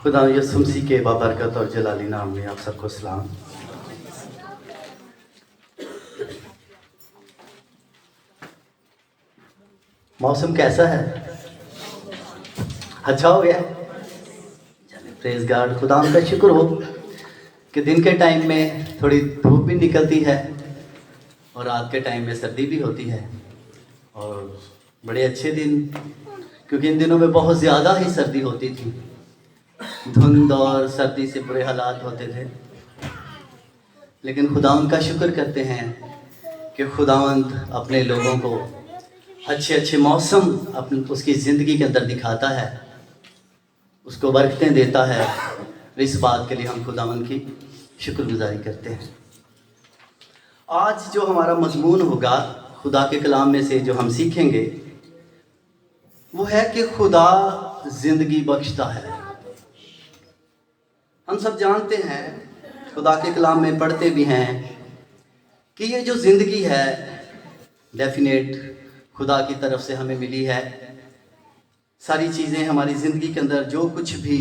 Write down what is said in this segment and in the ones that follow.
खुदा यसु मसीह के बाबरकत और जलाली नाम में आप सबको सलाम। मौसम कैसा है? अच्छा हो गया? Praise God. खुदा का शुक्र हो कि दिन के टाइम में थोड़ी धूप भी निकलती है और रात के टाइम में सर्दी भी होती है, और बड़े अच्छे दिन, क्योंकि इन दिनों में बहुत ज़्यादा ही सर्दी होती थी। धुंध और सर्दी से बुरे हालात होते थे, लेकिन खुदावंद का शुक्र करते हैं कि खुदावंद अपने लोगों को अच्छे अच्छे मौसम अपनी उसकी ज़िंदगी के अंदर दिखाता है, उसको बरकतें देता है। इस बात के लिए हम खुदावंद की शुक्रगुजारी करते हैं। आज जो हमारा मजमून होगा खुदा के कलाम में से, जो हम सीखेंगे, वो है कि खुदा ज़िंदगी बख्शता है। हम सब जानते हैं, खुदा के कलाम में पढ़ते भी हैं कि ये जो ज़िंदगी है डेफिनेट खुदा की तरफ से हमें मिली है। सारी चीज़ें हमारी ज़िंदगी के अंदर जो कुछ भी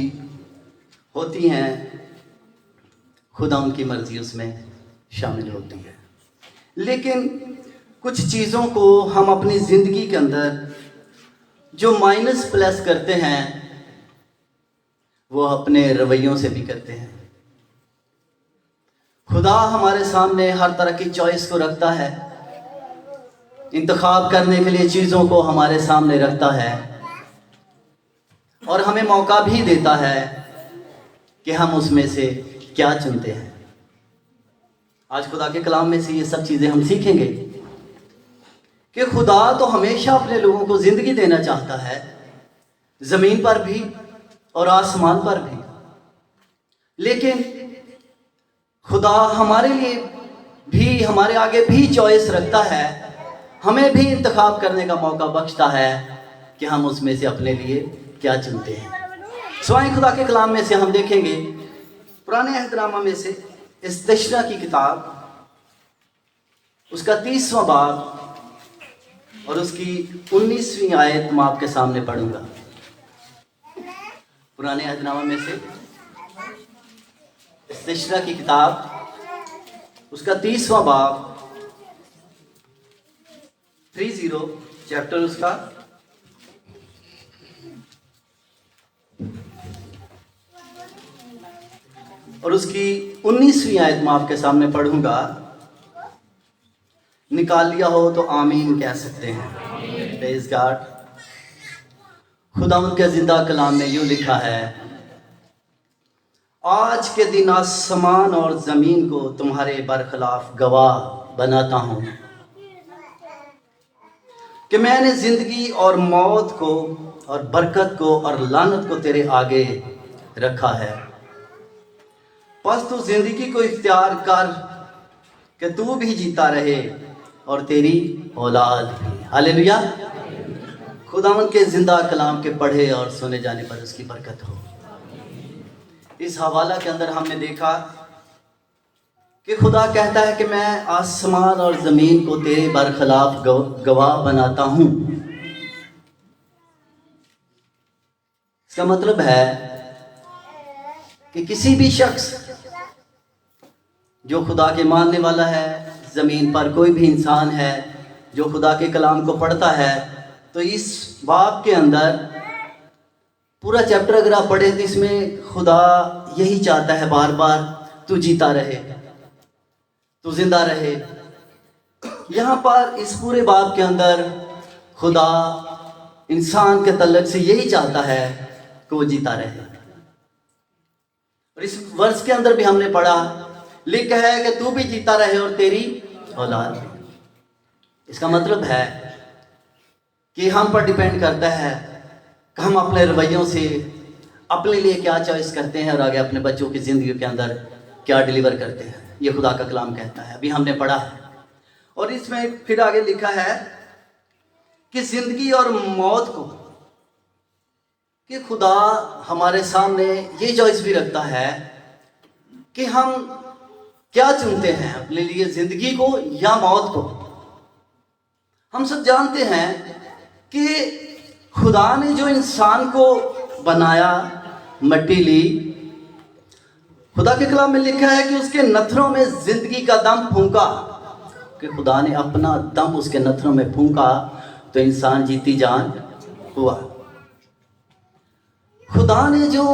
होती हैं, खुदा उनकी मर्ज़ी उसमें शामिल होती है। लेकिन कुछ चीज़ों को हम अपनी ज़िंदगी के अंदर जो माइनस प्लस करते हैं, वो अपने रवैयों से भी करते हैं। खुदा हमारे सामने हर तरह की चॉइस को रखता है, इंतखाब करने के लिए चीज़ों को हमारे सामने रखता है, और हमें मौका भी देता है कि हम उसमें से क्या चुनते हैं। आज खुदा के कलाम में से ये सब चीज़ें हम सीखेंगे कि खुदा तो हमेशा अपने लोगों को ज़िंदगी देना चाहता है, ज़मीन पर भी और आसमान पर भी। लेकिन खुदा हमारे लिए भी, हमारे आगे भी चॉइस रखता है, हमें भी इंतखाब करने का मौका बख्शता है कि हम उसमें से अपने लिए क्या चुनते हैं। स्वामी खुदा के कलाम में से हम देखेंगे, पुराने अहदनामा में से इस्तशरा की किताब, उसका 30वां बाब और उसकी 19वीं आयत मैं आपके सामने पढ़ूंगा। पुराने अहदनामा में से इस्तशरा की किताब, उसका 30वां बाब, 30 चैप्टर उसका, और उसकी 19वीं आयत मैं आपके सामने पढ़ूंगा। निकाल लिया हो तो आमीन कह सकते हैं। Praise God. खुदा उनके जिंदा कलाम में यूं लिखा है, आज के दिन आसमान और ज़मीन को तुम्हारे बरखिलाफ गवाह बनाता हूँ कि मैंने ज़िंदगी और मौत को और बरकत को और लानत को तेरे आगे रखा है। बस तू ज़िंदगी को इख्तियार कर कि तू भी जीता रहे और तेरी औलाद भी। हालेलुया। खुदावंद के जिंदा कलाम के पढ़े और सुने जाने पर उसकी बरकत हो। इस हवाला के अंदर हमने देखा कि खुदा कहता है कि मैं आसमान और ज़मीन को तेरे बरखिलाफ गवाह बनाता हूँ। इसका मतलब है कि किसी भी शख्स जो खुदा के मानने वाला है, ज़मीन पर कोई भी इंसान है जो खुदा के कलाम को पढ़ता है, तो इस बाब के अंदर पूरा चैप्टर अगर आप पढ़े तो इसमें खुदा यही चाहता है बार बार, तू जीता रहे, तू जिंदा रहे। यहाँ पर इस पूरे बाब के अंदर खुदा इंसान के तल्लक से यही चाहता है कि वो जीता रहे। और इस वर्ष के अंदर भी हमने पढ़ा, लिखा है कि तू भी जीता रहे और तेरी औलाद भी। इसका मतलब है कि हम पर डिपेंड करता है कि हम अपने रवैयों से अपने लिए क्या चॉइस करते हैं और आगे अपने बच्चों की ज़िंदगी के अंदर क्या डिलीवर करते हैं। ये खुदा का कलाम कहता है, अभी हमने पढ़ा है। और इसमें फिर आगे लिखा है कि ज़िंदगी और मौत को, कि खुदा हमारे सामने ये चॉइस भी रखता है कि हम क्या चुनते हैं अपने लिए, ज़िंदगी को या मौत को। हम सब जानते हैं कि खुदा ने जो इंसान को बनाया, मट्टी ली। खुदा के कलाम में लिखा है कि उसके नथनों में जिंदगी का दम फूंका, कि खुदा ने अपना दम उसके नथनों में फूंका तो इंसान जीती जान हुआ। खुदा ने जो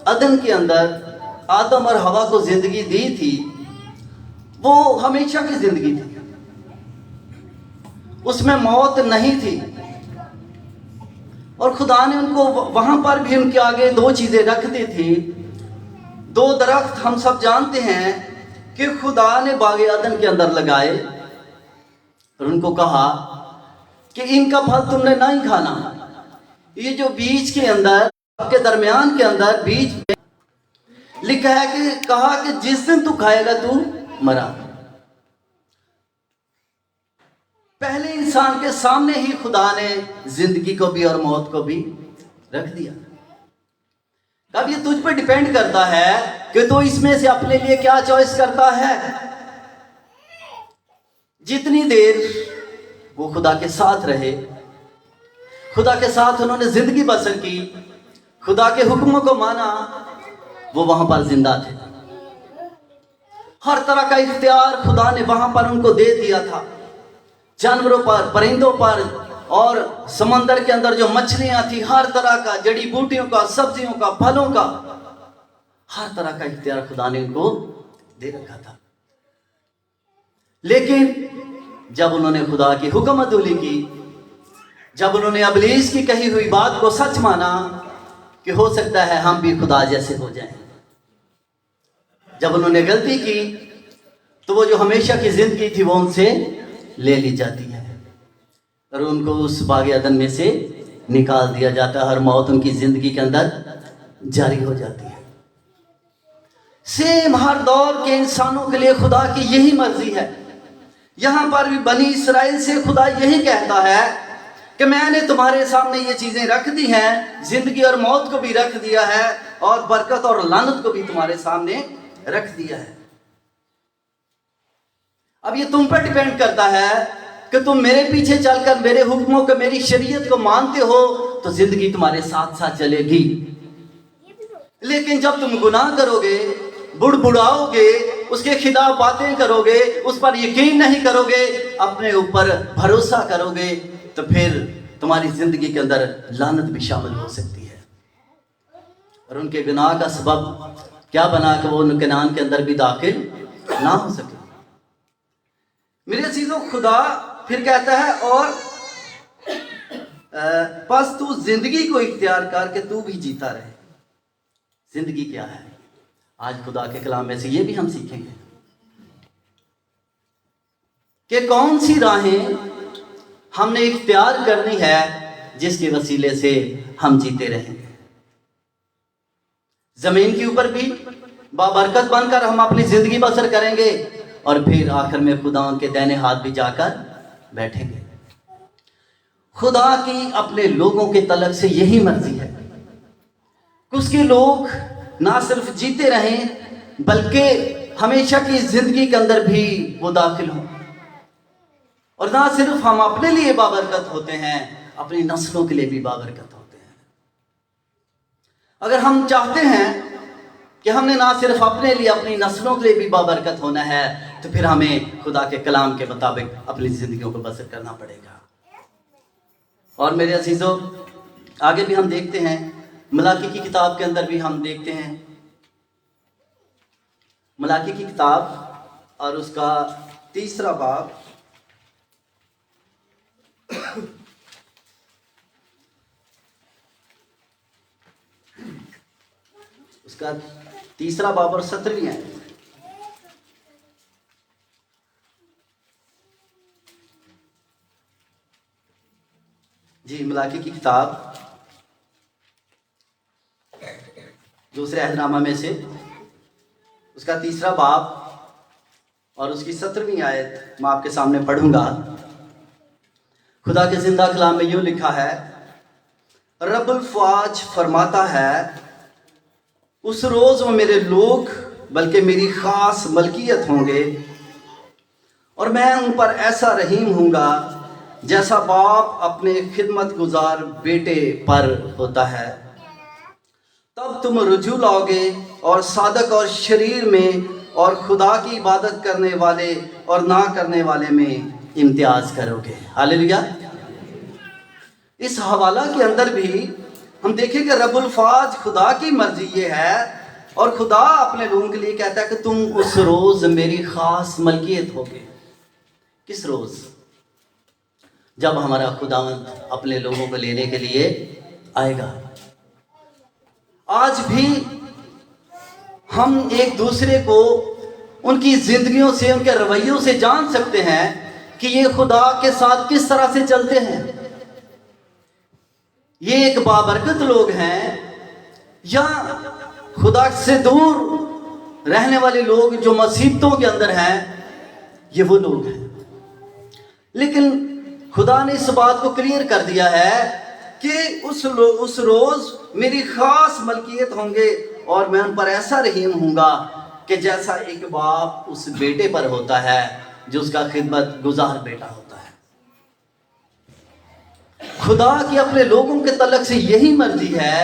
अदन के अंदर आदम और हवा को जिंदगी दी थी, वो हमेशा की जिंदगी थी, उसमें मौत नहीं थी। और खुदा ने उनको वहां पर भी उनके आगे दो चीजें रख दी थी, दो दरख्त। हम सब जानते हैं कि खुदा ने बागे अदन के अंदर लगाए और उनको कहा कि इनका फल तुमने नहीं खाना। ये जो बीज के अंदर, के दरमियान के अंदर बीज में लिखा है कि कहा कि जिस दिन तू खाएगा तू मरा। पहले इंसान के सामने ही खुदा ने जिंदगी को भी और मौत को भी रख दिया। अब ये तुझ पर डिपेंड करता है कि तू इसमें से अपने लिए क्या चॉइस करता है। जितनी देर वो खुदा के साथ रहे, खुदा के साथ उन्होंने जिंदगी बसर की, खुदा के हुक्मों को माना, वो वहां पर जिंदा थे। हर तरह का इख्तियार खुदा ने वहां पर उनको दे दिया था, जानवरों पर, परिंदों पर, और समंदर के अंदर जो मछलियां थी, हर तरह का, जड़ी बूटियों का, सब्जियों का, फलों का, हर तरह का इख्तियार खुदा ने उनको दे रखा था। लेकिन जब उन्होंने खुदा की हुक्म अदूली की, जब उन्होंने इब्लीस की कही हुई बात को सच माना कि हो सकता है हम भी खुदा जैसे हो जाएं, जब उन्होंने गलती की तो वो जो हमेशा की जिंदगी थी वो उनसे ले ली जाती है और उनको उस बागे अदन में से निकाल दिया जाता है। हर मौत उनकी जिंदगी के अंदर जारी हो जाती है। सेम हर दौर के इंसानों के लिए खुदा की यही मर्जी है। यहां पर भी बनी इसराइल से खुदा यही कहता है कि मैंने तुम्हारे सामने ये चीजें रख दी हैं, जिंदगी और मौत को भी रख दिया है और बरकत और लानत को भी तुम्हारे सामने रख दिया है। अब ये तुम पर डिपेंड करता है कि तुम मेरे पीछे चलकर मेरे हुक्मों को, मेरी शरीयत को मानते हो तो जिंदगी तुम्हारे साथ साथ चलेगी। लेकिन जब तुम गुनाह करोगे, बुड़बुड़ाओगे, उसके खिलाफ बातें करोगे, उस पर यकीन नहीं करोगे, अपने ऊपर भरोसा करोगे, तो फिर तुम्हारी जिंदगी के अंदर लानत भी शामिल हो सकती है। और उनके गुनाह का सबब क्या बना कि वो कनान के अंदर भी दाखिल ना हो सके। मेरे अजीजों, खुदा फिर कहता है और बस तू जिंदगी को इख्तियार कर के तू भी जीता रहे। जिंदगी क्या है? आज खुदा के कलाम में से ये भी हम सीखेंगे कि कौन सी राहें हमने इख्तियार करनी है जिसके वसीले से हम जीते रहेंगे। जमीन के ऊपर भी बाबरकत बनकर हम अपनी जिंदगी बसर करेंगे और फिर आखिर में खुदा के दाहिने हाथ भी जाकर बैठेंगे। खुदा की अपने लोगों के तलब से यही मर्जी है कि उसके लोग ना सिर्फ जीते रहें बल्कि हमेशा की जिंदगी के अंदर भी वो दाखिल हों। और ना सिर्फ हम अपने लिए बाबरकत होते हैं, अपनी नस्लों के लिए भी बाबरकत होते हैं। अगर हम चाहते हैं कि हमने ना सिर्फ अपने लिए, अपनी नस्लों के लिए भी बाबरकत होना है, तो फिर हमें खुदा के कलाम के मुताबिक अपनी जिंदगियों को बसर करना पड़ेगा। और मेरे अजीजों, आगे भी हम देखते हैं, मलाकी की किताब के अंदर भी हम देखते हैं, मलाकी की किताब और उसका 3रा बाब, उसका 3रा बाब और 17वीं आयत। जी, मलाकी की किताब दूसरे अहदनामा में से उसका 3रा बाब और उसकी 17वीं आयत मैं आपके सामने पढ़ूंगा। खुदा के जिंदा कलाम में यूं लिखा है, रब्बुल फ़ौज फरमाता है, उस रोज वो मेरे लोग बल्कि मेरी खास मलकियत होंगे और मैं उन पर ऐसा रहीम हूँगा जैसा बाप अपने खिदमत गुजार बेटे पर होता है। तब तुम रुजू लाओगे और सादक और शरीर में और खुदा की इबादत करने वाले और ना करने वाले में इम्तियाज करोगे। हालेलुया। इस हवाला के अंदर भी हम देखें कि रब्बुल फाज खुदा की मर्जी ये है और खुदा अपने लोगों के लिए कहता है कि तुम उस रोज मेरी खास मलकियत होगे। किस रोज? जब हमारा खुदावंद अपने लोगों को लेने के लिए आएगा। आज भी हम एक दूसरे को उनकी जिंदगियों से, उनके रवैयों से जान सकते हैं कि ये खुदा के साथ किस तरह से चलते हैं। ये एक बाबरकत लोग हैं या खुदा से दूर रहने वाले लोग जो मुसीबतों के अंदर हैं, ये वो लोग हैं। लेकिन खुदा ने इस बात को क्लियर कर दिया है कि उस रोज मेरी खास मलकियत होंगे और मैं उन पर ऐसा रहीम हूँगा कि जैसा एक बाप उस बेटे पर होता है जो उसका खिदमत गुजार बेटा होता है। खुदा की अपने लोगों के तलक से यही मर्जी है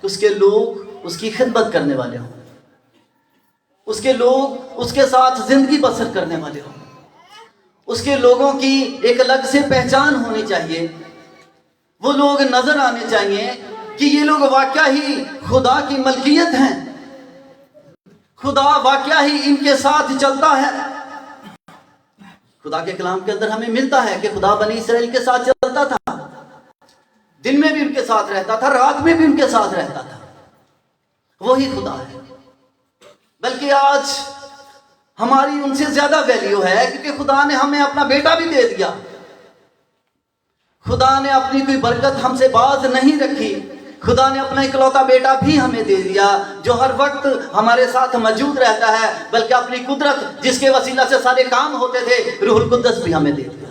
कि उसके लोग उसकी खिदमत करने वाले हों, उसके लोग उसके साथ जिंदगी बसर करने वाले हों, उसके लोगों की एक अलग से पहचान होनी चाहिए। वो लोग नजर आने चाहिए कि ये लोग वाकया ही खुदा की मलकियत हैं, खुदा वाकया ही इनके साथ चलता है। खुदा के कलाम के अंदर हमें मिलता है कि खुदा बनी इसराइल के साथ चलता था, दिन में भी उनके साथ रहता था, रात में भी उनके साथ रहता था। वही खुदा है। बल्कि आज हमारी उनसे ज्यादा वैल्यू है क्योंकि खुदा ने हमें अपना बेटा भी दे दिया। खुदा ने अपनी कोई बरकत हमसे बाज नहीं रखी। खुदा ने अपना इकलौता बेटा भी हमें दे दिया जो हर वक्त हमारे साथ मौजूद रहता है। बल्कि अपनी कुदरत जिसके वसीला से सारे काम होते थे, रूहुल कुद्दस भी हमें दे दिया।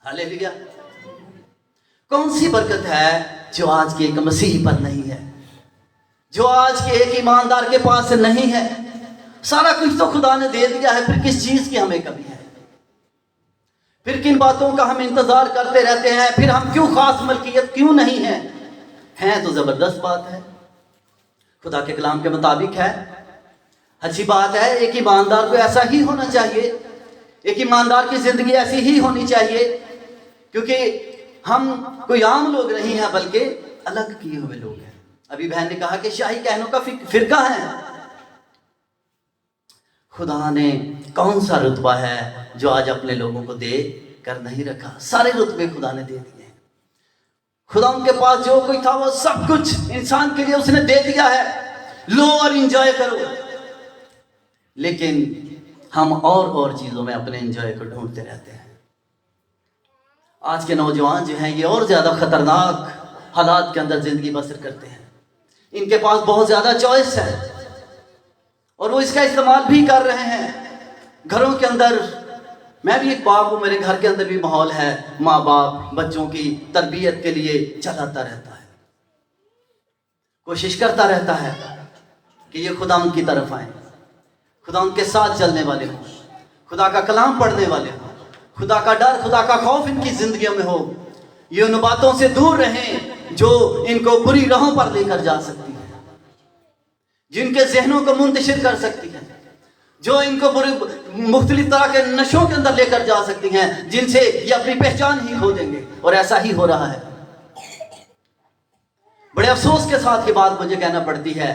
हालेलुया। कौन सी बरकत है जो आज के एक मसीही पर नहीं है, जो आज के एक ईमानदार के पास नहीं है? सारा कुछ तो खुदा ने दे दिया है, फिर किस चीज की हमें कमी है? फिर किन बातों का हम इंतजार करते रहते हैं? फिर हम क्यों खास मलकियत क्यों नहीं है? तो जबरदस्त बात है, खुदा के कलाम के मुताबिक है, अच्छी बात है। एक ईमानदार को ऐसा ही होना चाहिए, एक ईमानदार की जिंदगी ऐसी ही होनी चाहिए, क्योंकि हम कोई आम लोग नहीं हैं बल्कि अलग किए हुए लोग हैं। अभी बहन ने कहा कि शाही कहनों का फिरका है। खुदा ने कौन सा रुतबा है जो आज अपने लोगों को दे कर नहीं रखा? सारे रुतबे खुदा ने दे दिए। खुदा उनके पास जो कोई था वो सब कुछ इंसान के लिए उसने दे दिया है, लो और एंजॉय करो। लेकिन हम और चीजों में अपने एंजॉय को ढूंढते रहते हैं। आज के नौजवान जो हैं ये और ज्यादा खतरनाक हालात के अंदर जिंदगी बसर करते हैं। इनके पास बहुत ज्यादा चॉइस है और वो इसका इस्तेमाल भी कर रहे हैं। घरों के अंदर, मैं भी एक बाप हूँ, मेरे घर के अंदर भी माहौल है, माँ बाप बच्चों की तरबियत के लिए चलाता रहता है, कोशिश करता रहता है कि ये खुदा उनकी तरफ आए, खुदा उनके साथ चलने वाले हों, खुदा का कलाम पढ़ने वाले हों, खुदा का डर, खुदा का खौफ इनकी जिंदगियों में हो। ये उन बातों से दूर रहें जो इनको बुरी राहों पर लेकर जा सकती है, जिनके जहनों को मुंतशिर कर सकती है, जो इनको बुरी मुख्तलिफ तरह के नशों के अंदर लेकर जा सकती हैं, जिनसे ये अपनी पहचान ही खो देंगे। और ऐसा ही हो रहा है। बड़े अफसोस के साथ ये बात मुझे कहना पड़ती है,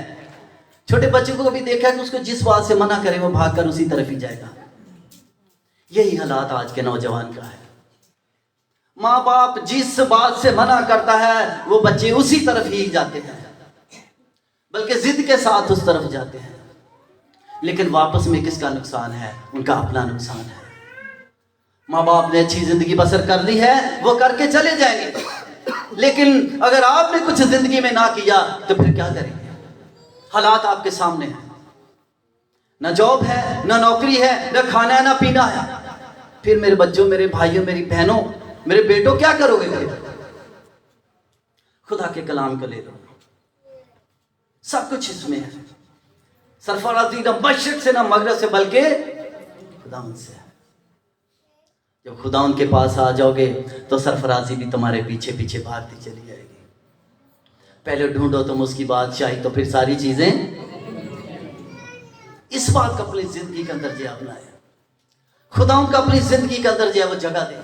छोटे बच्चे को भी देखा कि उसको जिस बात से मना करे वो भागकर उसी तरफ ही जाएगा। यही हालात आज के नौजवान का है। माँ बाप जिस बात से मना करता है वो बच्चे उसी तरफ ही जाते हैं, बल्कि जिद के साथ उस तरफ जाते हैं। लेकिन वापस में किसका नुकसान है? उनका अपना नुकसान है। माँ बाप ने अच्छी जिंदगी बसर कर ली है, वो करके चले जाएंगे, लेकिन अगर आपने कुछ जिंदगी में ना किया तो फिर क्या करेंगे? हालात आपके सामने हैं, ना जॉब है, ना नौकरी है, ना खाना है, ना पीना है। फिर मेरे बच्चों, मेरे भाइयों, मेरी बहनों, मेरे बेटों, क्या करोगे फिर? खुदा के कलाम को ले लो, सब कुछ इसमें है। सरफराजी ना मशरिक से ना मगरब से, बल्कि खुदा से है। जब खुदा उनके पास आ जाओगे तो सरफराजी भी तुम्हारे पीछे पीछे भागती चली जाएगी। पहले ढूंढो तुम उसकी बादशाही, तो फिर सारी चीजें। इस बात का अपनी जिंदगी के अंदर जो अपनाए, खुदा उनका अपनी जिंदगी के अंदर जो है वो जगह दें,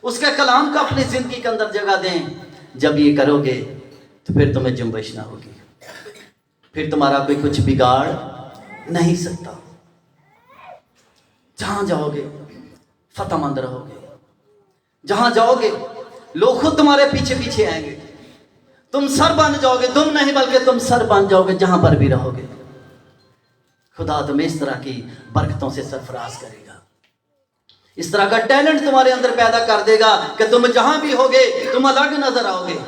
उसके कलाम का अपनी जिंदगी के अंदर जगह दें। जब ये करोगे तो फिर तुम्हें जुम्बिश ना होगी, फिर तुम्हारा कोई कुछ बिगाड़ नहीं सकता। जहां जाओगे फतेहमंद रहोगे, जहां जाओगे लोग खुद तुम्हारे पीछे पीछे आएंगे, तुम सर बन जाओगे, तुम नहीं बल्कि तुम सर बन जाओगे जहां पर भी रहोगे। खुदा तुम्हें इस तरह की बरकतों से सरफराज करेगा, इस तरह का टैलेंट तुम्हारे अंदर पैदा कर देगा कि तुम जहां भी होगे तुम अलग नजर आओगे।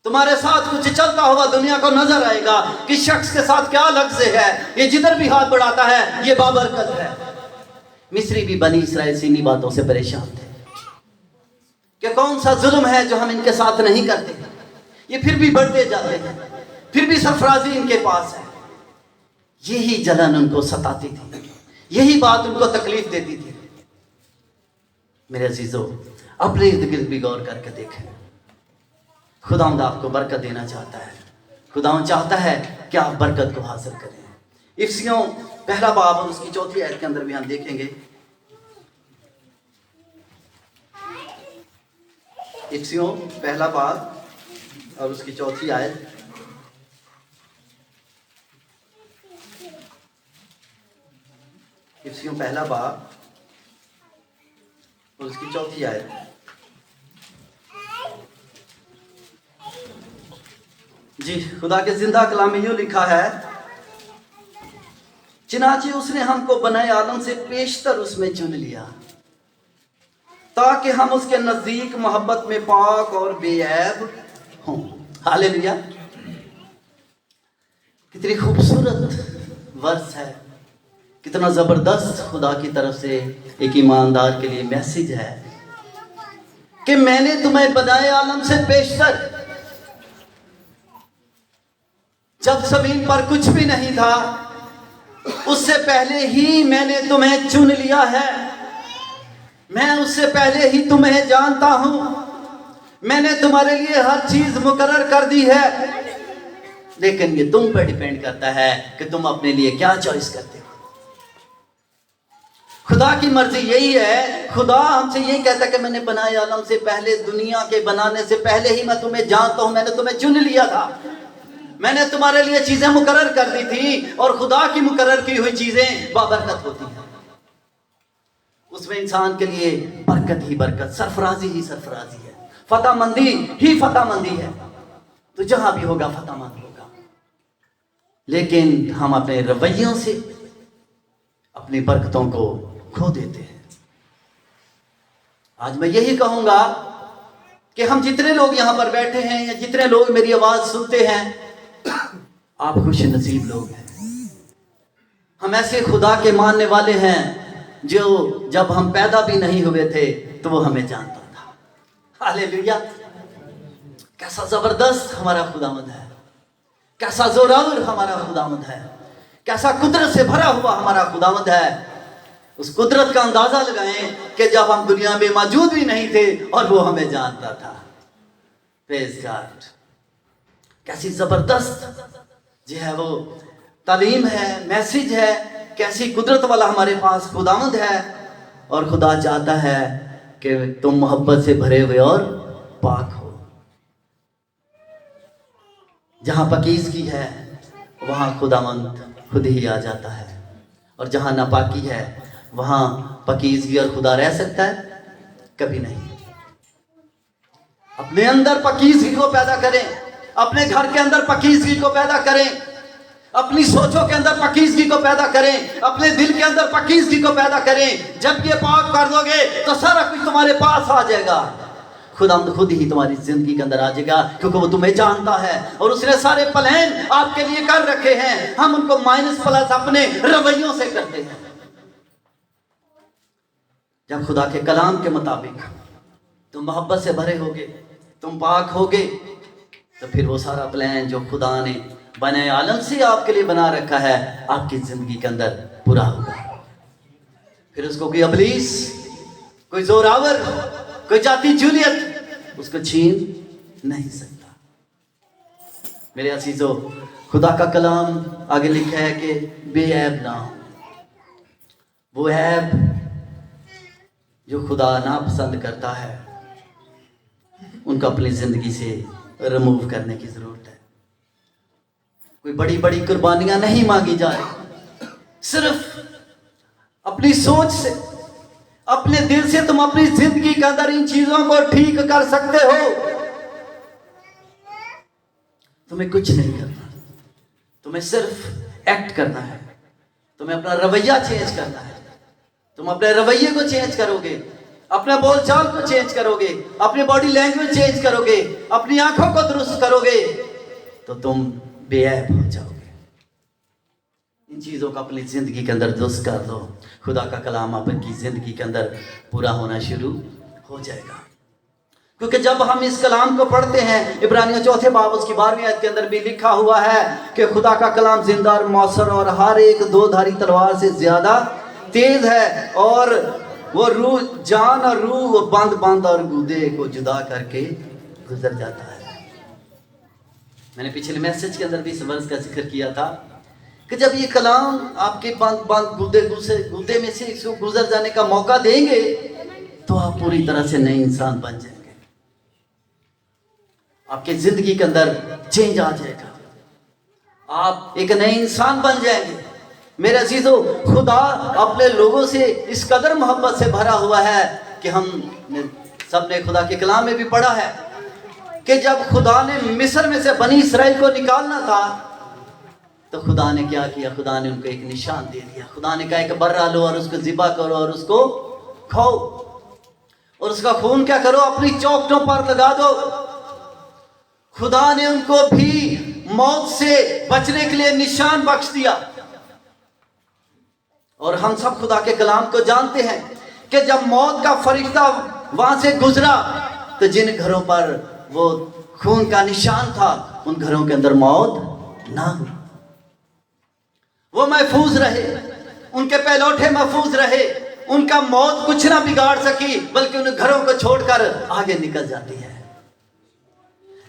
तुम्हारे साथ कुछ चलता हुआ दुनिया को नजर आएगा कि शख्स के साथ क्या अलग से है, ये जिधर भी हाथ बढ़ाता है ये बाबरकत है। मिस्री भी बनी इसराइल से इन्हीं बातों से परेशान थे कि कौन सा जुल्म है जो हम इनके साथ नहीं करते, ये फिर भी बढ़ते जाते हैं, फिर भी सरफराजी इनके पास है। यही जलन उनको सताती थी, यही बात उनको तकलीफ देती थी। मेरे अजीजों, अपने इर्द गिर्द भी गौर करके देखें। खुदावंद आपको बरकत देना चाहता है, खुदावंद चाहता है कि आप बरकत को हासिल करें। इफ्सियों पहला बाब और उसकी चौथी आयत के अंदर भी हम देखेंगे। इफ्सियों पहला बाब और उसकी चौथी आयत। इफ्सियों पहला बाब और उसकी चौथी आयत। जी, खुदा के जिंदा कलाम में यूं लिखा है, चिनाचे उसने हमको बनाए आलम से पेशतर उसमें चुन लिया, ताकि हम उसके नजदीक मोहब्बत में पाक और बेऐब हों। हालेलुया। कितनी खूबसूरत वर्स है, कितना जबरदस्त खुदा की तरफ से एक ईमानदार के लिए मैसेज है कि मैंने तुम्हें बनाए आलम से पेशतर। जब जमीन पर कुछ भी नहीं था उससे पहले ही मैंने तुम्हें चुन लिया है, मैं उससे पहले ही तुम्हें जानता हूं, मैंने तुम्हारे लिए हर चीज मुकर्रर कर दी है। लेकिन ये तुम पर डिपेंड करता है कि तुम अपने लिए क्या चॉइस करते हो। खुदा की मर्जी यही है, खुदा हमसे यही कहता है कि मैंने बनाए आलम से पहले, दुनिया के बनाने से पहले ही मैं तुम्हें जानता हूं, मैंने तुम्हें चुन लिया था, मैंने तुम्हारे लिए चीजें मुकर्रर कर दी थी। और खुदा की मुकर्रर की हुई चीजें बाबरकत होती हैं, उसमें इंसान के लिए बरकत ही बरकत, सरफराजी ही सरफराजी है, फतेहमंदी ही फतेहमंदी है। तो जहां भी होगा फतेहमंद होगा। लेकिन हम अपने रवैयों से अपनी बरकतों को खो देते हैं। आज मैं यही कहूंगा कि हम जितने लोग यहां पर बैठे हैं या जितने लोग मेरी आवाज सुनते हैं, आप खुश नसीब लोग हैं। हम ऐसे खुदा के मानने वाले हैं जो जब हम पैदा भी नहीं हुए थे तो वो हमें जानता था। हालेलुया। कैसा जबरदस्त हमारा खुदावंद है, कैसा जोरावर हमारा खुदावंद है, कैसा कुदरत से भरा हुआ हमारा खुदावंद है। उस कुदरत का अंदाजा लगाएं कि जब हम दुनिया में मौजूद भी नहीं थे और वो हमें जानता था। Praise God. कैसी जबरदस्त जो है वो तालीम है, मैसेज है, कैसी कुदरत वाला हमारे पास खुदावंद है। और खुदा चाहता है कि तुम मोहब्बत से भरे हुए और पाक हो। जहां पाकीज़गी है वहां खुदावंद खुद ही आ जाता है, और जहां नापाकी है वहां पाकीज़गी और खुदा रह सकता है? कभी नहीं। अपने अंदर पाकीज़गी को पैदा करें, अपने घर के अंदर पाकीज़गी को पैदा करें, अपनी सोचों के अंदर पाकीज़गी को पैदा करें, अपने दिल के अंदर पाकीज़गी को पैदा करें। जब ये पाक कर दोगे तो सारा कुछ तुम्हारे पास आ जाएगा। खुदावंद खुद ही तुम्हारी जिंदगी के अंदर आ जाएगा, क्योंकि वो तुम्हें जानता है और उसने सारे प्लान आपके लिए कर रखे हैं। हम उनको माइनस प्लस अपने रवैयों से करते हैं। जब खुदा के कलाम के मुताबिक तुम मोहब्बत से भरे होगे, तुम पाक होगे, तो फिर वो सारा प्लान जो खुदा ने बने आलम से आपके लिए बना रखा है आपकी जिंदगी के अंदर पूरा होगा। फिर उसको कोई अबलीस, कोई जोरावर, कोई जाति जूलियत उसको छीन नहीं सकता। मेरे अजीजों, खुदा का कलाम आगे लिखा है कि बेऐब ना हो। वो ऐब जो खुदा नापसंद करता है उनको अपनी जिंदगी से रिमूव करने की जरूरत है। कोई बड़ी बड़ी कुर्बानियां नहीं मांगी जा रही, सिर्फ अपनी सोच से, अपने दिल से तुम अपनी जिंदगी के अंदर इन चीजों को ठीक कर सकते हो। तुम्हें कुछ नहीं करना, तुम्हें सिर्फ एक्ट करना है। तुम्हें अपना रवैया चेंज करना है। तुम अपने रवैये को चेंज करोगे, अपने बोलचाल को चेंज करोगे, अपनी बॉडी लैंग्वेज चेंज करोगे, अपनी आंखों को दुरुस्त करोगे, तो तुम बेऐब हो जाओगे। इन चीजों को अपनी जिंदगी के अंदर दुरुस्त कर दो, खुदा का कलाम आपकी जिंदगी के अंदर पूरा होना शुरू हो जाएगा। क्योंकि जब हम इस कलाम को पढ़ते हैं, इब्रानियों 4 बाब उसकी 12वीं आयत के अंदर भी लिखा हुआ है कि खुदा का कलाम जिंदा और मौसर और हर एक दोधारी तलवार से ज्यादा तेज है, और वो रूह, जान और रूह, बंद और गुदे को जुदा करके गुजर जाता है। मैंने पिछले मैसेज के अंदर भी इस वर्ष का जिक्र किया था कि जब ये कलाम आपके बंद गुदे में से इसको गुजर जाने का मौका देंगे तो आप पूरी तरह से नए इंसान बन जाएंगे। आपके जिंदगी के अंदर चेंज आ जाएगा, आप एक नए इंसान बन जाएंगे। मेरे अजीजों, खुदा अपने लोगों से इस कदर मोहब्बत से भरा हुआ है कि हम सबने खुदा के कलाम में भी पढ़ा है कि जब खुदा ने मिस्र में से बनी इसराइल को निकालना था तो खुदा ने क्या किया? खुदा ने उनको एक निशान दे दिया। खुदा ने कहा एक बर्रा लो और उसको ज़िबा करो और उसको खाओ, और उसका खून क्या करो? अपनी चौखटों पर लगा दो। खुदा ने उनको भी मौत से बचने के लिए निशान बख्श दिया। और हम सब खुदा के कलाम को जानते हैं कि जब मौत का फरिश्ता वहां से गुजरा तो जिन घरों पर वो खून का निशान था उन घरों के अंदर मौत ना हुई, वो महफूज रहे, उनके पहलौठे महफूज रहे, उनका मौत कुछ ना बिगाड़ सकी, बल्कि उन घरों को छोड़कर आगे निकल जाती है।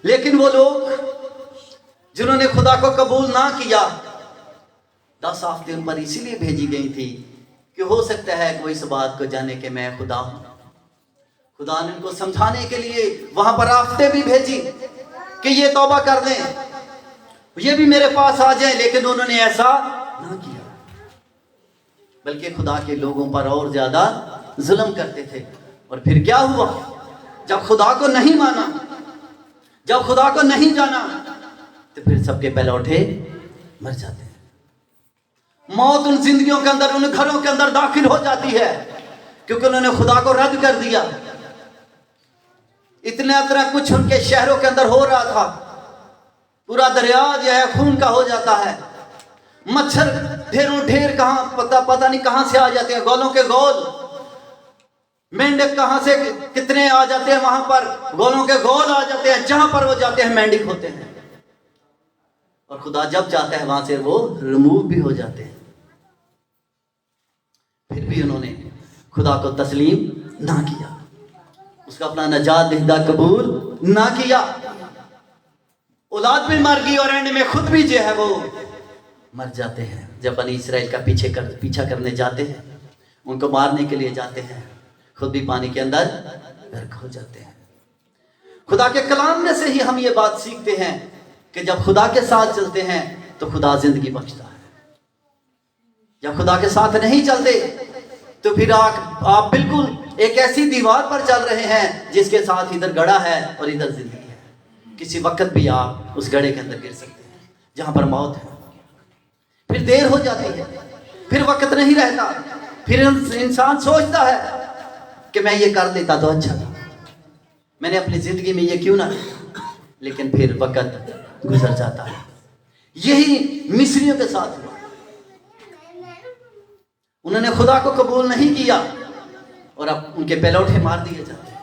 लेकिन वो लोग जिन्होंने खुदा को कबूल ना किया, 10 आफतें उन पर इसीलिए भेजी गई थी कि हो सकता है कोई इस बात को जाने कि मैं खुदा हूं। खुदा ने उनको समझाने के लिए वहां पर आफतें भी भेजी कि ये तौबा कर दें, ये भी मेरे पास आ जाए, लेकिन उन्होंने ऐसा ना किया, बल्कि खुदा के लोगों पर और ज्यादा जुल्म करते थे। और फिर क्या हुआ? जब खुदा को नहीं माना, जब खुदा को नहीं जाना, तो फिर सबके पहलौठे मर जाते हैं। मौत उन जिंदगियों के अंदर, उन घरों के अंदर दाखिल हो जाती है, क्योंकि उन्होंने खुदा को रद्द कर दिया। इतना कुछ उनके शहरों के अंदर हो रहा था, पूरा दरिया जो है खून का हो जाता है। मच्छर ढेरों ढेर कहां पता नहीं कहां से आ जाते हैं, गोलों के गोल। मेंढक कहां से कितने आ जाते हैं, वहां पर गोलों के गोल आ जाते हैं, जहां पर वो जाते हैं मेंढक होते हैं। और खुदा जब जाता है वहां से वो रिमूव भी हो जाते हैं। फिर भी उन्होंने खुदा को तस्लीम ना किया, उसका अपना नजात दहिंदा कबूल ना किया। औलाद भी मर गई और एंड में खुद भी जो है वो मर जाते हैं। जब बनी इसराइल का पीछा करने जाते हैं, उनको मारने के लिए जाते हैं, खुद भी पानी के अंदर गर्क हो जाते हैं। खुदा के कलाम में से ही हम ये बात सीखते हैं कि जब खुदा के साथ चलते हैं तो खुदा जिंदगी बख्शता है। जब खुदा के साथ नहीं चलते तो फिर आप बिल्कुल एक ऐसी दीवार पर चल रहे हैं जिसके साथ इधर गड़ा है और इधर जिंदगी है। किसी वक्त भी आप उस गड़े के अंदर गिर सकते हैं जहां पर मौत है। फिर देर हो जाती है, फिर वक्त नहीं रहता, फिर इंसान सोचता है कि मैं ये कर लेता तो अच्छा था, मैंने अपनी जिंदगी में ये क्यों ना किया। लेकिन फिर वक्त गुजर जाता है। यही मिस्रियों के साथ हुआ। उन्होंने खुदा को कबूल नहीं किया और अब उनके पहलौठे मार दिए जाते हैं।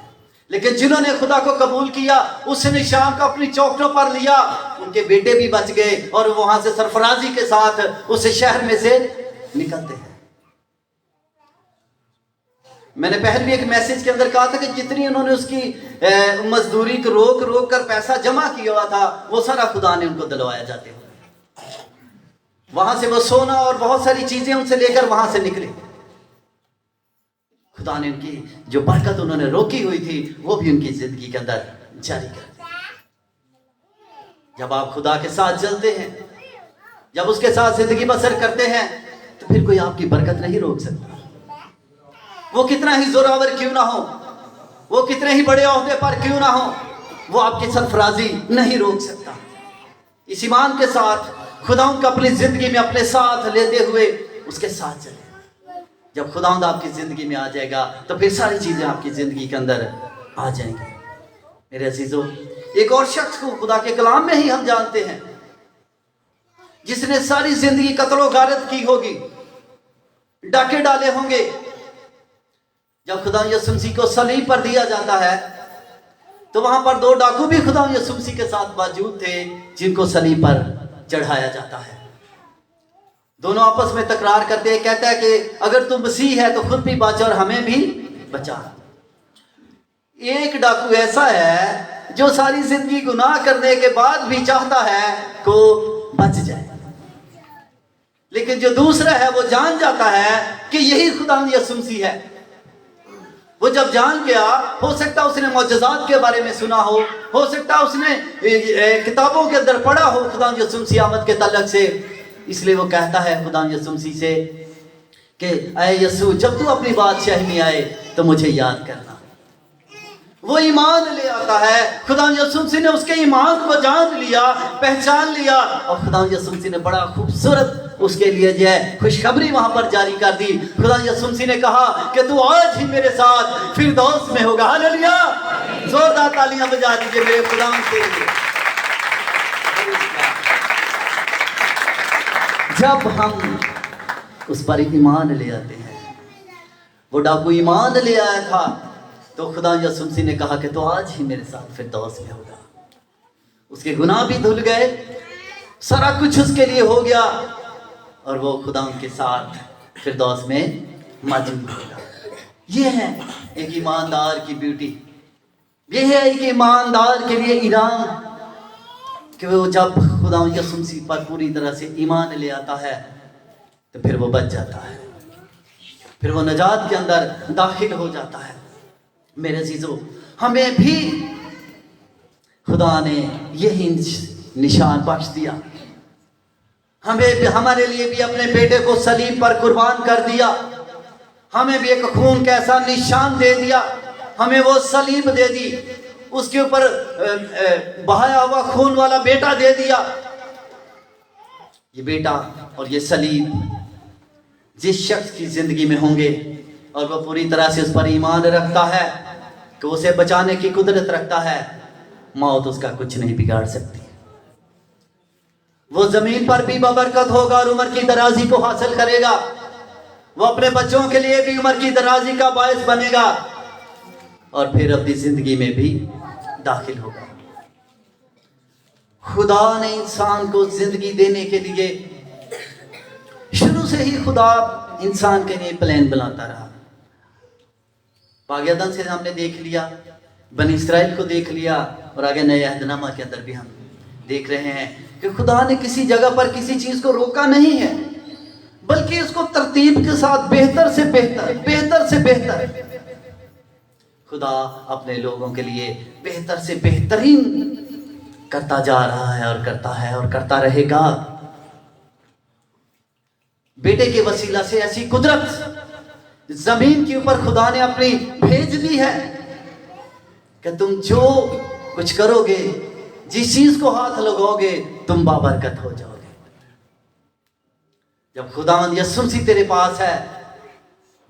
लेकिन जिन्होंने खुदा को कबूल किया, उस निशान को अपनी चौखटों पर लिया, उनके बेटे भी बच गए और वहां से सरफराजी के साथ उस शहर में से निकलते हैं। मैंने पहले भी एक मैसेज के अंदर कहा था कि जितनी उन्होंने उसकी मजदूरी को रोक रोक कर पैसा जमा किया हुआ था, वो सारा खुदा ने उनको दिलवाया जाते हुए। वहां से वो सोना और बहुत सारी चीजें उनसे लेकर वहां से निकले। खुदा ने उनकी जो बरकत उन्होंने रोकी हुई थी वो भी उनकी जिंदगी के अंदर जारी कर दी। जब आप खुदा के साथ चलते हैं, जब उसके साथ जिंदगी बसर करते हैं, तो फिर कोई आपकी बरकत नहीं रोक सकता। वो कितना ही जोरावर क्यों ना हो, वो कितने ही बड़े ओहदे पर क्यों ना हो, वो आपकी सरफराजी नहीं रोक सकता। इस ईमान के साथ खुदावंद को अपनी जिंदगी में अपने साथ लेते हुए उसके साथ चले। जब खुदावंद आपकी जिंदगी में आ जाएगा तो फिर सारी चीजें आपकी जिंदगी के अंदर आ जाएंगी। मेरे अजीजों, एक और शख्स को खुदा के कलाम में ही हम जानते हैं जिसने सारी जिंदगी कत्लो गारत की होगी, डाके डाले होंगे। जब खुदा यीशु मसीह को सलीब पर दिया जाता है तो वहां पर दो डाकू भी खुदा यीशु मसीह के साथ मौजूद थे जिनको सलीब पर चढ़ाया जाता है। दोनों आपस में तकरार करते हैं, कहता है कि अगर तू मसीह है तो खुद भी बच और हमें भी बचा। एक डाकू ऐसा है जो सारी जिंदगी गुनाह करने के बाद भी चाहता है को बच जाए, लेकिन जो दूसरा है वो जान जाता है कि यही खुदा यीशु मसीह है। वो जब जान गया, हो सकता उसने मौजज़ात के बारे में सुना हो सकता उसने किताबों के अंदर पढ़ा हो खुदा यीशु मसीह आमद के तल्लक से, इसलिए वो कहता है खुदा यीशु मसीह से कि ऐ यीशु, जब तू अपनी बादशाही में आए तो मुझे याद करना। वो ईमान ले आता है। खुदा यीशु मसीह ने उसके ईमान को जान लिया, पहचान लिया, और खुदा यीशु मसीह ने बड़ा खूबसूरत उसके लिए जो है खुशखबरी वहां पर जारी कर दी। खुदा यीशु मसीह ने कहा कि तू आज ही मेरे साथ फिरदौस में होगा। हालेलुया! जोरदार तालियां बजा दीजिए मेरे खुदा के लिए। जब हम उस पर ईमान ले आते हैं, वो डाकू ईमान ले आया था, तो खुदा यीशु मसीह ने कहा कि तो आज ही मेरे साथ फिरदौस में होगा। उसके गुनाह भी धुल गए, सारा कुछ उसके लिए हो गया, और वो खुदा उनके साथ फिरदौस में मौजूद होगा। ये है एक ईमानदार की ब्यूटी, ये है एक ईमानदार के लिए इनाम कि वो जब खुदा यीशु मसीह पर पूरी तरह से ईमान ले आता है तो फिर वो बच जाता है, फिर वो नजात के अंदर दाखिल हो जाता है। मेरे अजीजों, हमें भी खुदा ने यही निशान बख्श दिया। हमें भी, हमारे लिए भी अपने बेटे को सलीब पर कुर्बान कर दिया। हमें भी एक खून का ऐसा निशान दे दिया, हमें वो सलीब दे दी, उसके ऊपर बहाया हुआ खून वाला बेटा दे दिया। ये बेटा और ये सलीब जिस शख्स की जिंदगी में होंगे और वह पूरी तरह से उस पर ईमान रखता है कि उसे बचाने की कुदरत रखता है, मौत उसका कुछ नहीं बिगाड़ सकती। वो जमीन पर भी बबरकत होगा और उम्र की दराजी को हासिल करेगा। वो अपने बच्चों के लिए भी उम्र की दराजी का बायस बनेगा और फिर अपनी जिंदगी में भी दाखिल होगा। खुदा ने इंसान को जिंदगी देने के लिए शुरू से ही खुदा इंसान के लिए प्लान बनाता रहा। पागियादन से हमने देख लिया, बनी इस्राइल को देख लिया, और आगे नए अहदनामा के अंदर भी हम देख रहे हैं कि खुदा ने किसी जगह पर किसी चीज को रोका नहीं है, बल्कि इसको तरतीब के साथ बेहतर से बेहतर खुदा अपने लोगों के लिए बेहतर से बेहतरीन करता जा रहा है और करता रहेगा। बेटे के वसीला से ऐसी कुदरत जमीन के ऊपर खुदा ने अपनी भेज दी है कि तुम जो कुछ करोगे, जिस चीज को हाथ लगाओगे, तुम बाबरकत हो जाओगे। जब खुदावंद यीशु मसीह तेरे पास है,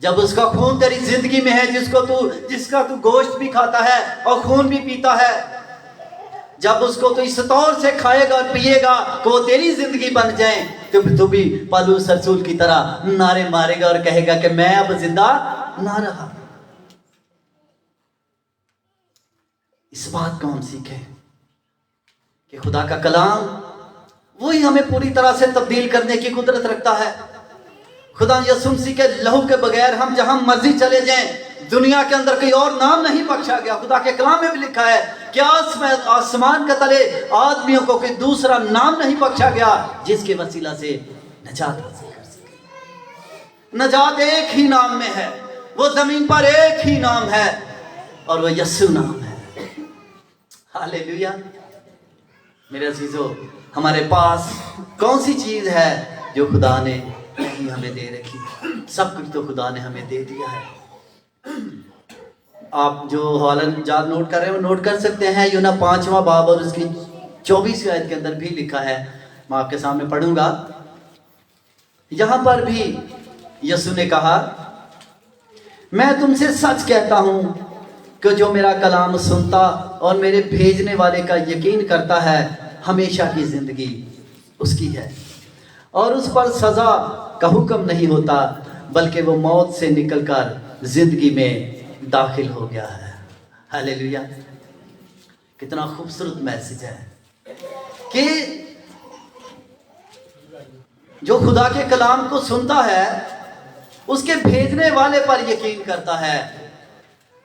जब उसका खून तेरी जिंदगी में है, जिसका तू गोश्त भी खाता है और खून भी पीता है, जब उसको तू इस तौर से खाएगा और पिएगा कि वो तेरी जिंदगी बन जाए, तो तू भी पौलुस रसूल की तरह नारे मारेगा और कहेगा कि मैं अब जिंदा ना रहा। इस बात को हम सीखें कि खुदा का कलाम वही हमें पूरी तरह से तब्दील करने की कुदरत रखता है। खुदा यीशु मसीह के लहू के बगैर हम जहां मर्जी चले जाएं, दुनिया के अंदर कोई और नाम नहीं बख्शा गया। खुदा के कलाम में भी लिखा है कि आसमान के तले आदमियों को कोई दूसरा नाम नहीं बख्शा गया जिसके वसीला से नजात हासिल कर सके। नजात एक ही नाम में है, वो जमीन पर एक ही नाम है और वो यीशु नाम है। हालेलुया। मेरे अजीजों, हमारे पास कौन सी चीज है जो खुदा ने नहीं हमें दे रखी? सब कुछ तो खुदा ने हमें दे दिया है। आप जो हवाला जात नोट कर रहे हो नोट कर सकते हैं। यूना 5वां बाब और उसकी 24वीं आयत के अंदर भी लिखा है, मैं आपके सामने पढ़ूंगा। यहां पर भी यीशु ने कहा, मैं तुमसे सच कहता हूं कि जो मेरा कलाम सुनता और मेरे भेजने वाले का यकीन करता है हमेशा की जिंदगी उसकी है और उस पर सजा का हुक्म नहीं होता, बल्कि वो मौत से निकलकर जिंदगी में दाखिल हो गया है। हालेलुया। कितना खूबसूरत मैसेज है कि जो खुदा के कलाम को सुनता है, उसके भेजने वाले पर यकीन करता है,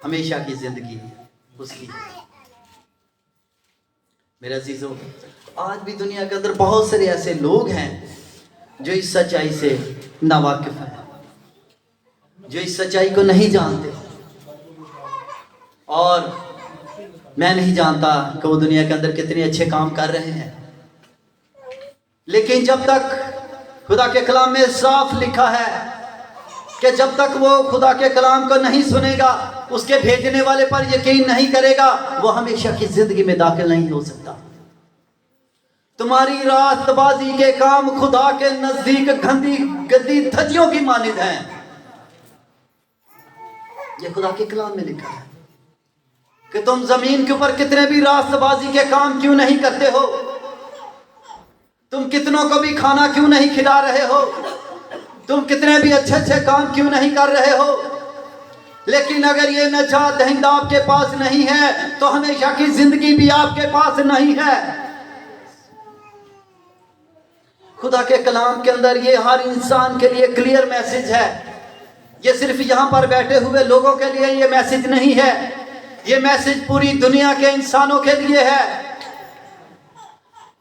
हमेशा की जिंदगी उसकी है। मेरे अजीजों, आज भी दुनिया के अंदर बहुत सारे ऐसे लोग हैं जो इस सच्चाई से नावाकिफ हैं, जो इस सच्चाई को नहीं जानते। और मैं नहीं जानता कि वो दुनिया के अंदर कितने अच्छे काम कर रहे हैं, लेकिन जब तक खुदा के कलाम में साफ लिखा है कि जब तक वो खुदा के कलाम को नहीं सुनेगा, उसके भेजने वाले पर यकीन नहीं करेगा, वो हमेशा की जिंदगी में दाखिल नहीं हो सकता। तुम्हारी रास्तबाजी के काम खुदा के नजदीक गंदी धज्जियों की मानिंद हैं। ये खुदा के कलाम में लिखा है कि तुम जमीन के ऊपर कितने भी रास्तबाजी के काम क्यों नहीं करते हो, तुम कितनों को भी खाना क्यों नहीं खिला रहे हो, तुम कितने भी अच्छे अच्छे काम क्यों नहीं कर रहे हो, लेकिन अगर ये नजात दहिंदा आपके पास नहीं है तो हमेशा की जिंदगी भी आपके पास नहीं है। खुदा के कलाम के अंदर ये हर इंसान के लिए क्लियर मैसेज है। ये सिर्फ यहाँ पर बैठे हुए लोगों के लिए ये मैसेज नहीं है, ये मैसेज पूरी दुनिया के इंसानों के लिए है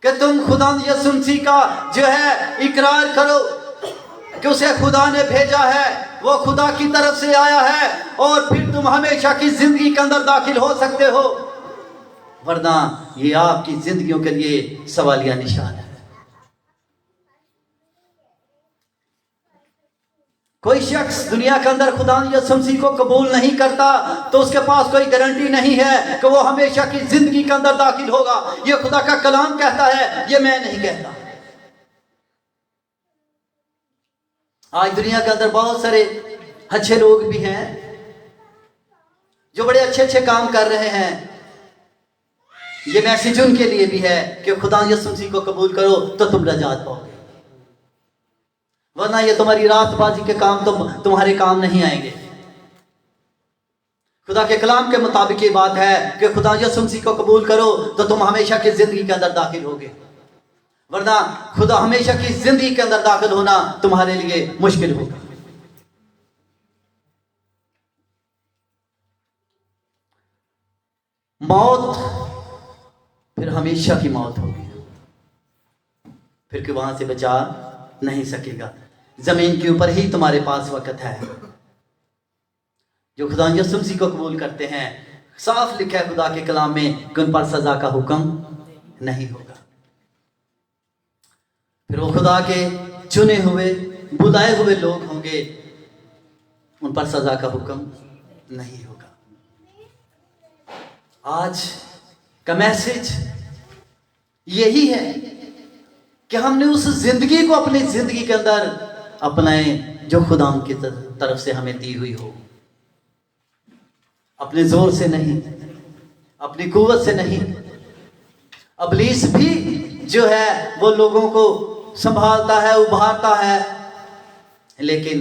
कि तुम खुदा यीशु मसीह का जो है इकरार करो कि उसे खुदा ने भेजा है, वो खुदा की तरफ से आया है, और फिर तुम हमेशा की जिंदगी के अंदर दाखिल हो सकते हो, वरना ये आपकी जिंदगियों के लिए सवालिया निशान है। कोई शख्स दुनिया के अंदर खुदा यीशु मसीह को कबूल नहीं करता तो उसके पास कोई गारंटी नहीं है कि वो हमेशा की जिंदगी के अंदर दाखिल होगा। ये खुदा का कलाम कहता है, ये मैं नहीं कहता। आज दुनिया के अंदर बहुत सारे अच्छे लोग भी हैं जो बड़े अच्छे अच्छे काम कर रहे हैं। ये मैसेज उनके लिए भी है कि खुदा यीशु मसीह को कबूल करो तो तुम नजात पाओगे, वरना ये तुम्हारी रातबाजी के काम तुम्हारे काम नहीं आएंगे। खुदा के कलाम के मुताबिक ये बात है कि खुदा यीशु मसीह को कबूल करो तो तुम हमेशा की जिंदगी के अंदर दाखिल होगे, वरना खुदा हमेशा की जिंदगी के अंदर दाखिल होना तुम्हारे लिए मुश्किल होगा। मौत फिर हमेशा की मौत होगी, फिर कि वहां से बचा नहीं सकेगा। जमीन के ऊपर ही तुम्हारे पास वक्त है। जो खुदा यीशु मसीह को कबूल करते हैं, साफ लिखा है खुदा के कलाम में कि उन पर सजा का हुक्म नहीं होगा। फिर वो खुदा के चुने हुए बुलाए हुए लोग होंगे, उन पर सजा का हुक्म नहीं होगा। आज का मैसेज यही है कि हमने उस जिंदगी को अपनी जिंदगी के अंदर अपनाए जो खुदा की तरफ से हमें दी हुई हो। अपने जोर से नहीं, अपनी कुव्वत से नहीं। इब्लीस भी जो है वो लोगों को संभालता है, उभारता है, लेकिन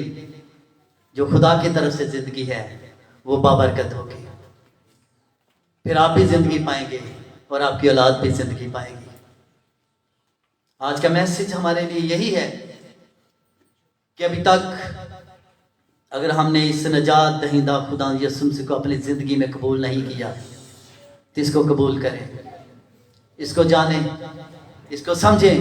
जो खुदा की तरफ से जिंदगी है वो बाबरकत होगी। फिर आप भी जिंदगी पाएंगे और आपकी औलाद भी जिंदगी पाएगी। आज का मैसेज हमारे लिए यही है कि अभी तक अगर हमने इस नजात दहिंदा खुदा यसुम मसीह को अपनी ज़िंदगी में कबूल नहीं किया तो इसको कबूल करें, इसको जानें, इसको समझें।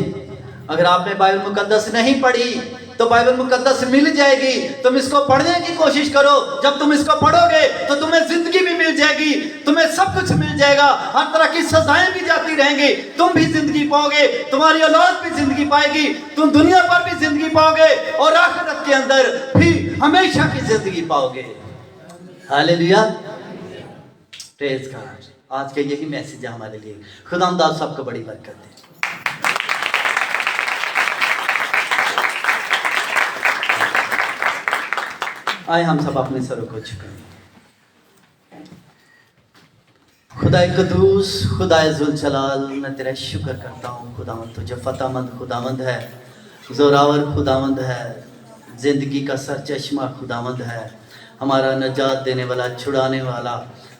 अगर आपने बाइबल मुकद्दस नहीं पढ़ी तो बाइबल मुकद्दस मिल जाएगी। तुम इसको पढ़ने की कोशिश करो। जब तुम इसको पढ़ोगे तो तुम्हें जिंदगी भी मिल जाएगी, तुम्हें सब कुछ मिल जाएगा, हर तरह की सजाएं भी जाती रहेंगी, तुम भी जिंदगी पाओगे, तुम्हारी औलाद भी जिंदगी पाएगी, तुम दुनिया पर भी जिंदगी पाओगे और आखिरत के अंदर भी हमेशा की जिंदगी पाओगे। Hallelujah, praise God. आज का यही मैसेज है हमारे लिए। खुदावंद आप सबको बड़ी बरकत दे। आए हम सब अपने सरों को झुकाएं। खुदाए कदूस, खुदाए जुल जलाल, मैं तेरा शुक्र करता हूँ खुदावंद, तुझे फतामंद खुदावंद है, जोरावर खुदावंद है, जिंदगी का सरचश्मा खुदावंद है, हमारा नजात देने वाला, छुड़ाने वाला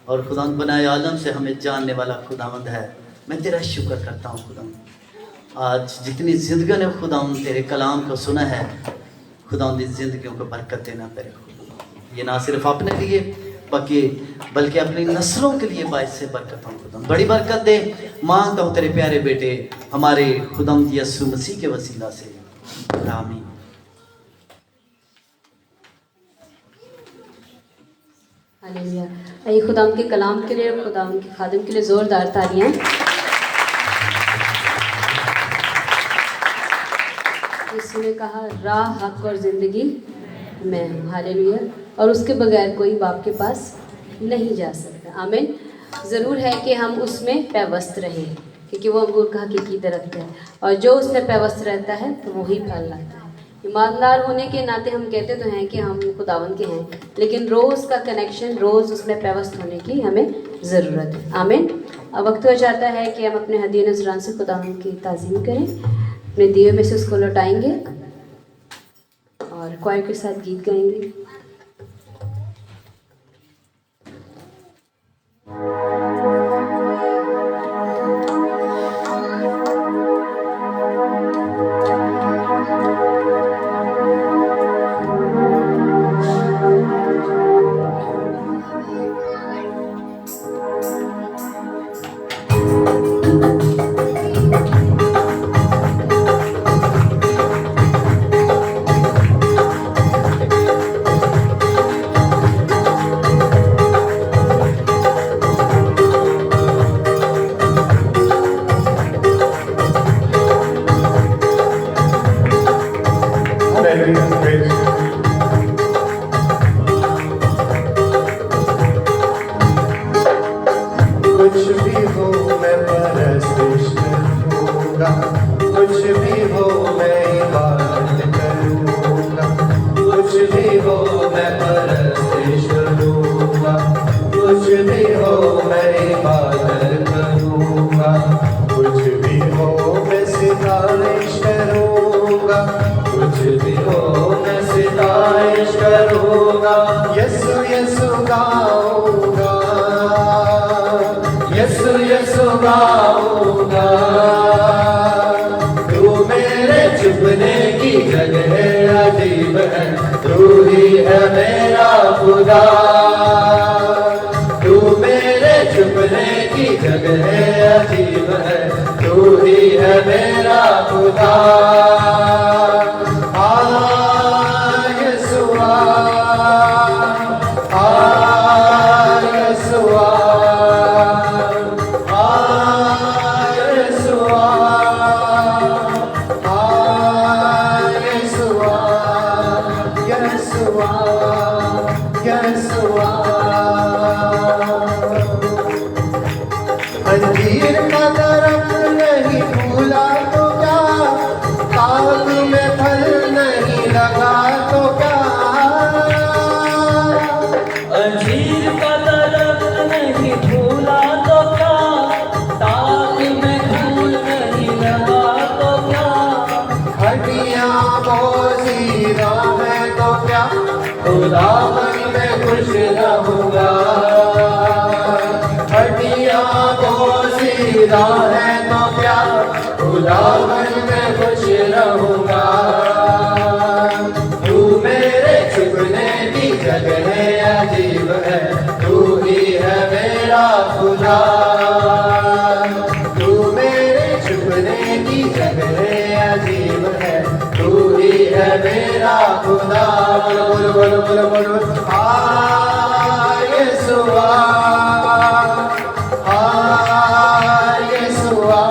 और खुदावंद बनाए आलम से हमें जानने वाला खुदावंद है। मैं तेरा शुक्र करता हूँ खुदावंद। आज जितनी जिंदगियों ने खुदावंद तेरे कलाम को सुना है, खुदावंद इस जिंदगियों को बरकत देना तेरे खुदा। ये ना सिर्फ अपने लिए बल्कि अपनी नस्लों के लिए बाइस से बरकत हो खुदा। बड़ी बरकत दे मांगता हूँ तेरे प्यारे बेटे हमारे खुदावंद यीशु मसीह के वसीला से, आमीन। हालेलुया। आइए खुदावंद के कलाम के लिए और खुदावंद के खादिम के लिए जोरदार तालियां। यीशु ने कहा राह, हक और जिंदगी मैं हूँ। हालेलुया। और उसके बगैर कोई बाप के पास नहीं जा सकता। आमीन। ज़रूर है कि हम उसमें पैवस्त रहें, क्योंकि वो अंगूर का हकीकी दरख्त है और जो उसमें पैवस्त रहता है तो वही फल लाता है। ईमानदार होने के नाते हम कहते तो हैं कि हम खुदावंद के हैं, लेकिन रोज़ का कनेक्शन, रोज़ उसमें पैवस्त होने की हमें ज़रूरत है। आमीन। अब वक्त हो जाता है कि हम अपने हदीये नज़रान से खुदावंद की ताज़ीम करें, अपने दिए में से उसको लौटाएंगे और क्वायर के साथ गीत गाएंगे। तू मेरे छुपने की जगह अजीब है, तू ही है मेरा खुदा। तू मेरे छुपने की जगह अजीब है, तू ही है मेरा खुदा। बोलो बोलो बोलो बोलो बोलो हाँ यीशुआ, हाँ यीशुआ,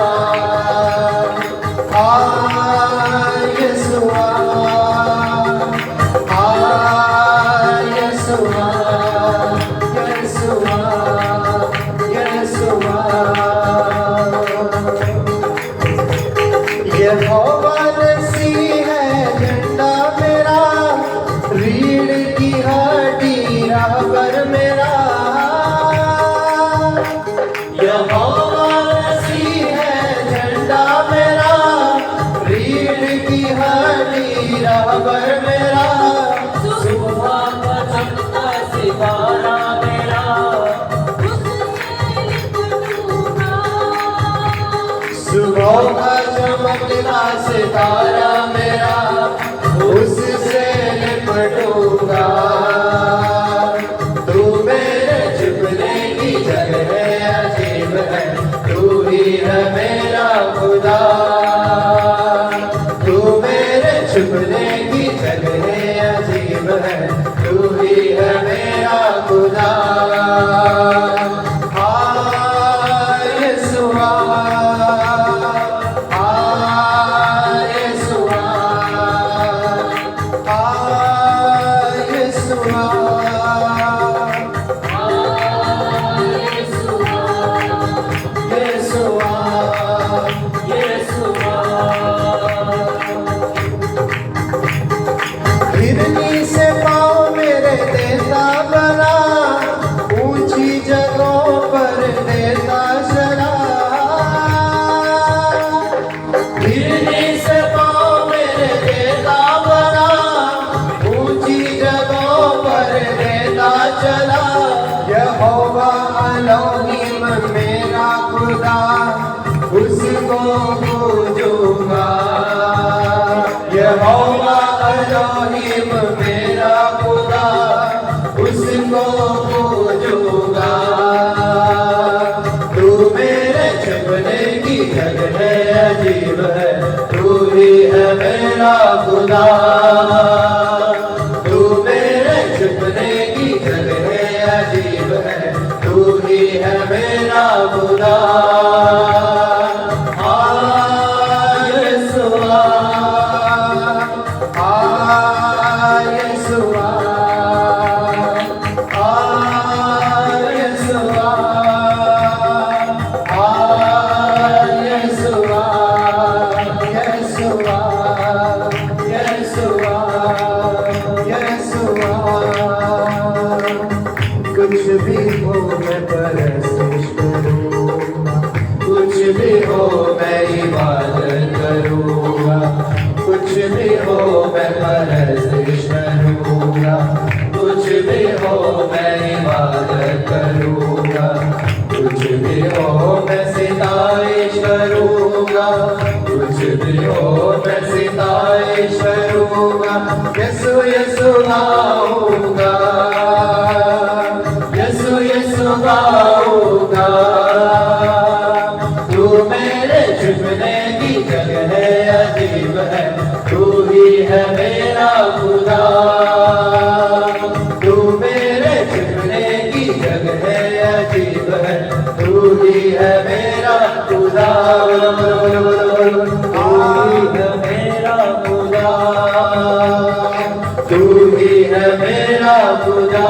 हाँ यीशुआ, हाँ यीशुआ, यीशुआ, यीशुआ। यहोवा सी है झंडा मेरा, रीढ़ की हड्डी राहबर मेरा। यहोवा सी है झंडा मेरा, रीढ़ की हड्डी राहबर मेरा। सुबह का चमकता सितारा मेरा, सुबह का चमकता सितारा मेरा, उससे लिपटूंगा। तू मेरे छुपने की जगह अजीब है, तू ही है मेरा खुदा। तू मेरे छुपने की जगह अजीब है, तू ही है मेरा खुदा। हाँ यीशुआ, हाँ यीशुआ, हाँ यीशुआ, यीशुआ, हिरनी से पाँव मेरे देता बना, ऊंची जगहों पर देता चला। हिरनी से पाँव मेरे देता बना, ऊंची जगहों पर देता चला। यहोवा एलोहीम मेरा खुदा, उसको पूजूंगा। यहोवा एलोहीम मेरा खुदा, उसको पूजूंगा। तू मेरे छुपने की जगह अजीब है, तू ही है मेरा खुदा। तू मेरे छुपने की जगह अजीब है, तू ही है मेरा खुदा। हाँ यीशुआ, हाँ यीशुआ, हाँ यीशुआ, हाँ यीशुआ, यीशुआ, यीशुआ, यीशुआ। कुछ भी हो मैं परस्तिश करूँगा, कुछ भी हो मैं इबादत करूँगा। कुछ भी हो मैं परस्तिश करूँगा, कुछ भी हो मैं इबादत करूँगा। कुछ भी हो मैं सितारिश करूँगा, कुछ भी हो मैं सितारिश करूँगा। यीशु यीशु गाऊँगा, यीशु यीशु गाऊँगा। तू मेरे छुपने की जगह अजीब है, तू ही है मेरा खुदा। तू मेरे छुपने की जगह अजीब है, तू ही है मेरा खुदा। तू ही है मेरा खुदा, तू ही है मेरा खुदा।